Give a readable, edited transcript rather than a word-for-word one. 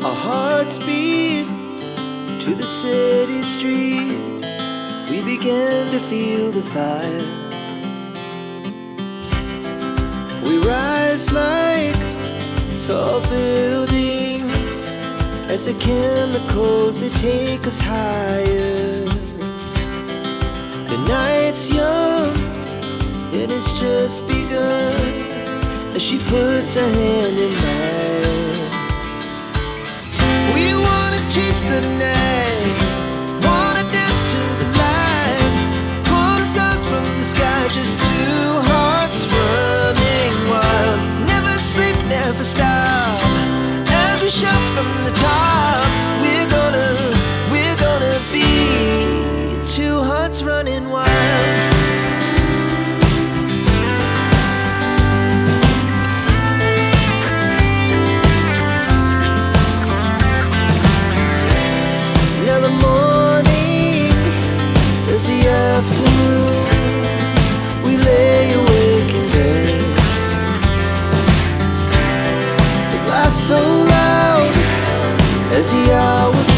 Our hearts beat to the city streets. We began to feel the fire. We rise like tall buildings as the chemicals, they take us higher. The night's young and it's just begun as she puts her hand in mine. We wanna chase the night, wanna dance to the light, pull stars from the sky, just two hearts running wild. Never sleep, never stop, as we shout from the top. We're gonna be two hearts running wild. Now the morning is the afternoon. We lay awake in bed. The laughs so loud as the hours